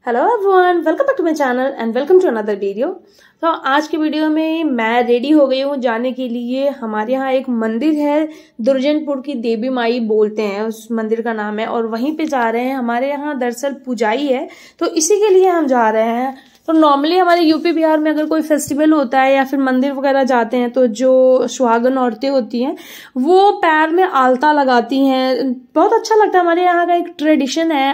Hello everyone, welcome back to my channel and welcome to another video. तो आज की video में मैं रेडी हो गई हूँ जाने के लिए। हमारे यहाँ एक मंदिर है, दुर्जनपुर की देवी माई बोलते हैं उस मंदिर का नाम है, और वहीं पे जा रहे हैं। हमारे यहाँ दरअसल पूजाई है, तो इसी के लिए हम जा रहे हैं। तो नॉर्मली हमारे यूपी बिहार में अगर कोई फेस्टिवल होता है या फिर मंदिर वगैरह जाते हैं तो जो सुहागन औरतें होती हैं वो पैर में आलता लगाती हैं। बहुत अच्छा लगता है, हमारे यहाँ का एक ट्रेडिशन है।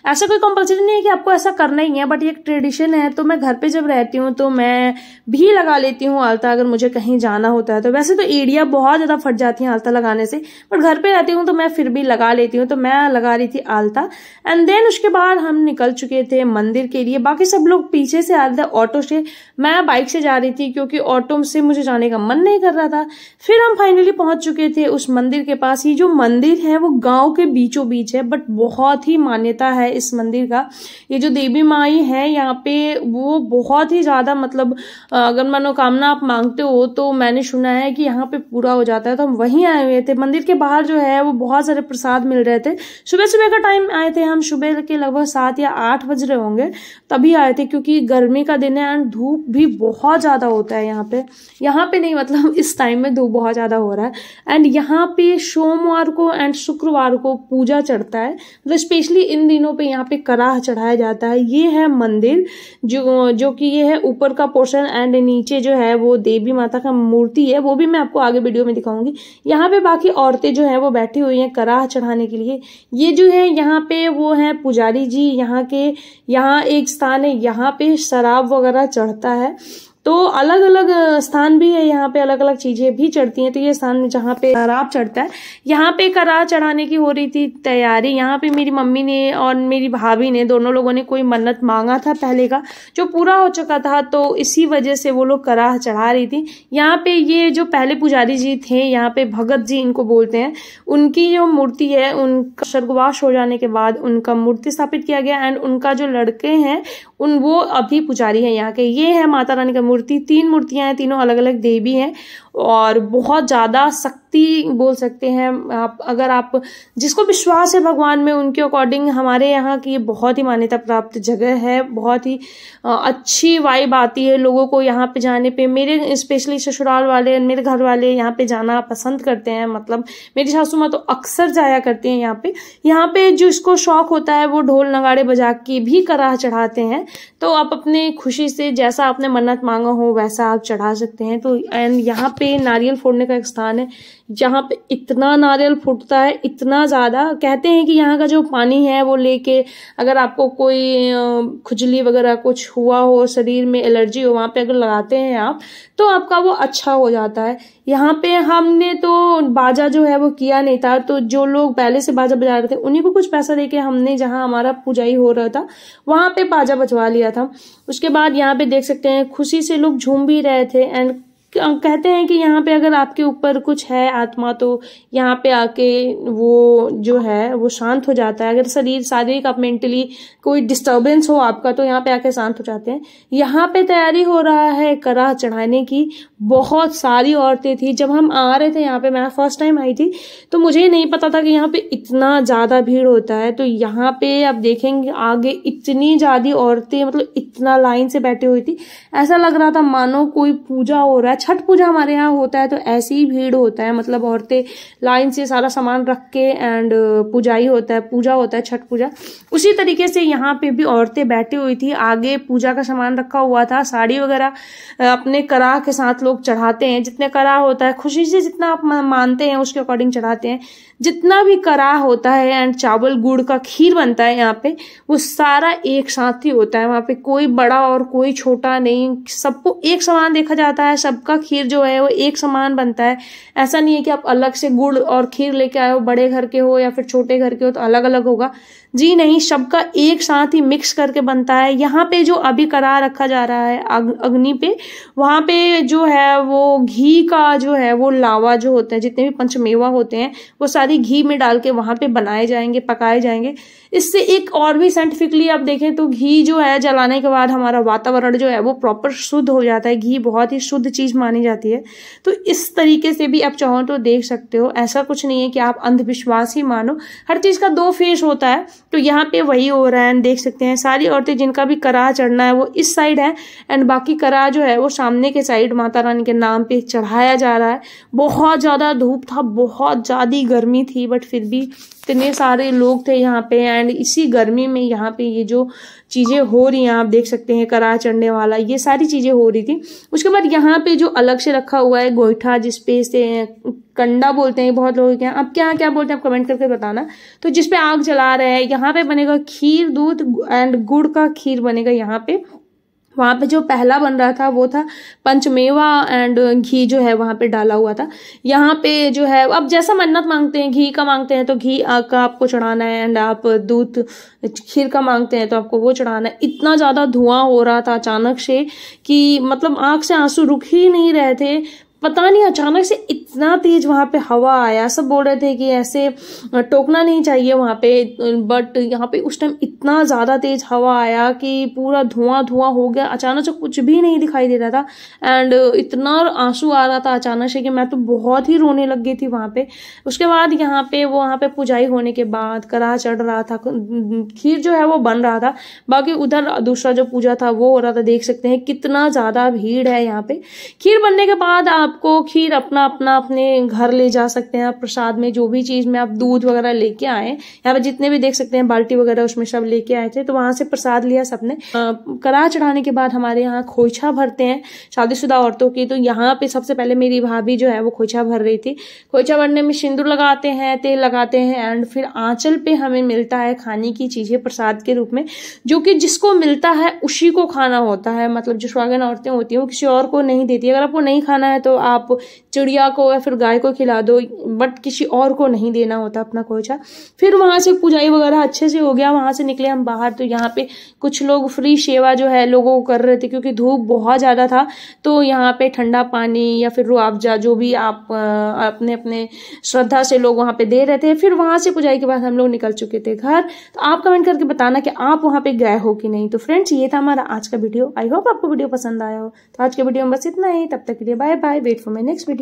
ऐसा कोई कंपलसरी नहीं है कि आपको ऐसा करना ही है, बट ये एक ट्रेडिशन है। तो मैं घर पे जब रहती हूँ तो मैं भी लगा लेती हूँ आलता, अगर मुझे कहीं जाना होता है तो। वैसे तो एड़ियाँ बहुत ज्यादा फट जाती हैं आलता लगाने से, बट घर पे रहती हूँ तो मैं फिर भी लगा लेती हूँ। तो मैं लगा रही थी आलता, एंड देन उसके बाद हम निकल चुके थे मंदिर के लिए। बाकी सब लोग पीछे से आ रहे थे ऑटो से, मैं बाइक से जा रही थी क्योंकि ऑटो से मुझे जाने का मन नहीं कर रहा था। फिर हम फाइनली पहुंच चुके थे उस मंदिर के पास। ये जो मंदिर है वो गांव के बीचों बीच है, बट बहुत ही मान्यता है इस मंदिर का। ये जो देवी माई है यहाँ पे वो बहुत ही ज्यादा, मतलब अगर मनोकामना आप मांगते हो तो मैंने सुना है कि यहाँ पे पूरा हो जाता है। तो हम वहीं आए हुए थे। मंदिर के बाहर जो है वो बहुत सारे प्रसाद मिल रहे थे। सुबह सुबह का टाइम आए थे हम, सुबह के लगभग 7 या 8 बज रहे होंगे तभी आए थे, क्योंकि गर्मी का दिन है एंड धूप भी बहुत ज्यादा होता है यहाँ पे नहीं, मतलब इस टाइम में धूप बहुत ज्यादा हो रहा है। एंड यहाँ पे सोमवार को एंड शुक्रवार को पूजा चढ़ता है, मतलब स्पेशली इन दिनों पे यहाँ पे कराह चढ़ाया जाता है। ये है मंदिर जो कि ये है ऊपर का पोर्शन, एंड नीचे जो है वो देवी माता का मूर्ति है, वो भी मैं आपको आगे वीडियो में दिखाऊंगी। यहाँ पे बाकी औरतें जो है वो बैठी हुई हैं कराह चढ़ाने के लिए। ये जो है यहाँ पे वो है पुजारी जी यहाँ के। यहाँ एक स्थान है, यहाँ पे शराब वगैरह चढ़ता है। तो अलग अलग स्थान भी है, यहाँ पे अलग अलग चीजें भी चढ़ती हैं। तो ये स्थान जहाँ पे शराब चढ़ता है, यहाँ पे कराह चढ़ाने की हो रही थी तैयारी। यहाँ पे मेरी मम्मी ने और मेरी भाभी ने, दोनों लोगों ने कोई मन्नत मांगा था पहले का, जो पूरा हो चुका था, तो इसी वजह से वो लोग कराह चढ़ा रही थी। यहाँ पे ये जो पहले पुजारी जी थे, यहाँ पे भगत जी इनको बोलते हैं, उनकी जो मूर्ति है, उनका स्वर्गवास हो जाने के बाद उनका मूर्ति स्थापित किया गया। एंड उनका जो लड़के हैं वो अभी पुजारी हैं यहाँ के। ये है माता रानी का मूर्ति। 3 मूर्तियां हैं, तीनों अलग अलग देवी हैं, और बहुत ज्यादा शक्ति बोल सकते हैं आप। अगर आप जिसको विश्वास है भगवान में, उनके अकॉर्डिंग हमारे यहाँ की बहुत ही मान्यता प्राप्त जगह है। बहुत ही अच्छी वाइब आती है लोगों को यहाँ पे जाने पे। मेरे स्पेशली ससुराल वाले, मेरे घर वाले यहाँ पे जाना पसंद करते हैं। मतलब मेरी सासू माँ तो अक्सर जाया करती हैं यहाँ पे। यहाँ पे जिसको शौक होता है वो ढोल नगाड़े बजा के भी कराह चढ़ाते हैं। तो आप अपने खुशी से जैसा आपने मन्नत मांगा हो वैसा आप चढ़ा सकते हैं। तो एंड यहाँ पे नारियल फोड़ने का एक स्थान है, जहाँ पे इतना नारियल फूटता है, इतना ज्यादा। कहते हैं कि यहाँ का जो पानी है वो लेके अगर आपको कोई खुजली वगैरह कुछ हुआ हो, शरीर में एलर्जी हो, वहां पे अगर लगाते हैं आप तो आपका वो अच्छा हो जाता है। यहाँ पे हमने तो बाजा जो है वो किया नहीं था, तो जो लोग पहले से बाजा बजा रहे थे उन्हीं को कुछ पैसा देके हमने, जहाँ हमारा पूजाई हो रहा था वहां पे बाजा बजवा लिया था। उसके बाद यहाँ पे देख सकते हैं खुशी से लोग झूम भी रहे थे। एंड कहते हैं कि यहाँ पे अगर आपके ऊपर कुछ है आत्मा, तो यहाँ पे आके वो जो है वो शांत हो जाता है। अगर शारीरिक आप मेंटली कोई डिस्टर्बेंस हो आपका, तो यहाँ पे आके शांत हो जाते हैं। यहाँ पे तैयारी हो रहा है कराह चढ़ाने की। बहुत सारी औरतें थी। जब हम आ रहे थे यहाँ पे, मैं फर्स्ट टाइम आई थी, तो मुझे नहीं पता था कि यहाँ पे इतना ज्यादा भीड़ होता है। तो यहाँ पे आप देखेंगे आगे इतनी ज्यादा औरतें, मतलब इतना लाइन से बैठी हुई थी। ऐसा लग रहा था मानो कोई पूजा हो रहा है। छठ पूजा हमारे यहाँ होता है तो ऐसी ही भीड़ होता है, मतलब औरतें लाइन से सारा सामान रख के एंड पूजा होता है छठ पूजा। उसी तरीके से यहाँ पे भी औरतें बैठी हुई थी। आगे पूजा का सामान रखा हुआ था, साड़ी वगैरह अपने कराह के साथ लोग चढ़ाते हैं। जितने कराह होता है, खुशी से जितना आप मानते हैं उसके अकॉर्डिंग चढ़ाते हैं। जितना भी कराह होता है एंड चावल गुड़ का खीर बनता है यहाँ पे, वो सारा एक साथ ही होता है। वहां पे कोई बड़ा और कोई छोटा नहीं, सबको एक समान देखा जाता है। सबका खीर जो है वो एक समान बनता है। ऐसा नहीं है कि आप अलग से गुड़ और खीर लेके आए हो, बड़े घर के हो या फिर छोटे घर के हो तो अलग अलग होगा। जी नहीं, सबका एक साथ ही मिक्स करके बनता है। यहाँ पे जो अभी कराह रखा जा रहा है अग्नि पे, वहां पे जो है वो घी का जो है वो लावा जो होता है, जितने भी पंचमेवा होते हैं वो सारी घी में डाल के वहां पे बनाए जाएंगे, पकाए जाएंगे। इससे एक और भी साइंटिफिकली आप देखें तो घी जो है जलाने के बाद हमारा वातावरण जो है वो प्रॉपर शुद्ध हो जाता है। घी बहुत ही शुद्ध चीज मानी जाती है। तो इस तरीके से भी आप चाहो तो देख सकते हो। ऐसा कुछ नहीं है कि आप अंधविश्वास ही मानो। हर चीज का 2 फेस होता है। तो यहाँ पे वही हो रहा है। देख सकते हैं सारी औरतें जिनका भी करा चढ़ना है वो इस साइड है, एंड बाकी करा जो है वो सामने के साइड माता रानी के नाम पे चढ़ाया जा रहा है। बहुत ज्यादा धूप था, बहुत ज्यादा गर्मी थी, बट फिर भी इतने सारे लोग थे यहाँ पे, एंड इसी गर्मी में यहाँ पे ये जो चीजें हो रही हैं आप देख सकते हैं, करा चढ़ने वाला ये सारी चीजें हो रही थी। उसके बाद यहाँ पे जो अलग से रखा हुआ है गोईठा, जिसपे से कंडा बोलते हैं बहुत लोग के यहाँ, आप क्या क्या बोलते हैं आप कमेंट करके बताना। तो जिसपे आग जला रहे हैं, यहाँ पे बनेगा खीर, दूध एंड गुड़ का खीर बनेगा यहाँ पे। वहां पे जो पहला बन रहा था वो था पंचमेवा एंड घी जो है वहां पे डाला हुआ था। यहाँ पे जो है अब जैसा मन्नत मांगते हैं, घी का मांगते हैं तो घी का आपको चढ़ाना है, एंड आप दूध खीर का मांगते हैं तो आपको वो चढ़ाना है। इतना ज्यादा धुआं हो रहा था अचानक से कि मतलब आंख से आंसू रुक ही नहीं रहे थे। पता नहीं अचानक से इतना तेज वहां पे हवा आया। सब बोल रहे थे कि ऐसे टोकना नहीं चाहिए वहां पे, बट यहाँ पे उस टाइम इतना ज्यादा तेज हवा आया कि पूरा धुआं धुआं हो गया। अचानक से कुछ भी नहीं दिखाई दे रहा था, एंड इतना आंसू आ रहा था अचानक से कि मैं तो बहुत ही रोने लग गई थी वहां पे। उसके बाद यहाँ पे पुजाई होने के बाद करा चढ़ रहा था, खीर जो है वो बन रहा था, बाकी उधर दूसरा जो पूजा था वो हो रहा था। देख सकते हैं कितना ज्यादा भीड़ है यहाँ पे। खीर बनने के बाद आपको खीर अपना अपना अपने घर ले जा सकते हैं। आप प्रसाद में जो भी चीज में आप दूध वगैरह लेके आए, यहाँ पे जितने भी देख सकते हैं बाल्टी वगैरह उसमें सब लेके आए थे, तो वहां से प्रसाद लिया सबने। करा चढ़ाने के बाद हमारे यहाँ खोइछा भरते हैं शादीशुदा औरतों की। तो यहाँ पे सबसे पहले मेरी भाभी जो है वो खोइछा भर रही थी। खोइछा भरने में सिंदूर लगाते हैं, तेल लगाते हैं, एंड फिर आंचल पे हमें मिलता है खाने की चीजें प्रसाद के रूप में, जो कि जिसको मिलता है उसी को खाना होता है। मतलब जो सुहागन औरतें होती हैं वो किसी और को नहीं देती। अगर आपको नहीं खाना है तो आप चिड़िया को या फिर गाय को खिला दो, बट किसी और को नहीं देना होता अपना खोइछा। फिर वहां से पुजाई वगैरह अच्छे से हो गया, वहां से निकले हम बाहर। तो यहाँ पे कुछ लोग फ्री सेवा जो है लोगों को कर रहे थे, क्योंकि धूप बहुत ज्यादा था। तो यहाँ पे ठंडा पानी या फिर रुआवजा जो भी आप अपने अपने श्रद्धा से लोग वहां पे दे रहे थे। फिर वहां से पुजाई के बाद हम लोग निकल चुके थे घर। तो आप कमेंट करके बताना कि आप वहां पे गए हो कि नहीं। तो फ्रेंड्स ये था हमारा आज का वीडियो। आई होप आपको वीडियो पसंद आया हो। तो आज के वीडियो में बस इतना ही। तब तक के लिए bye bye. Wait for my next video.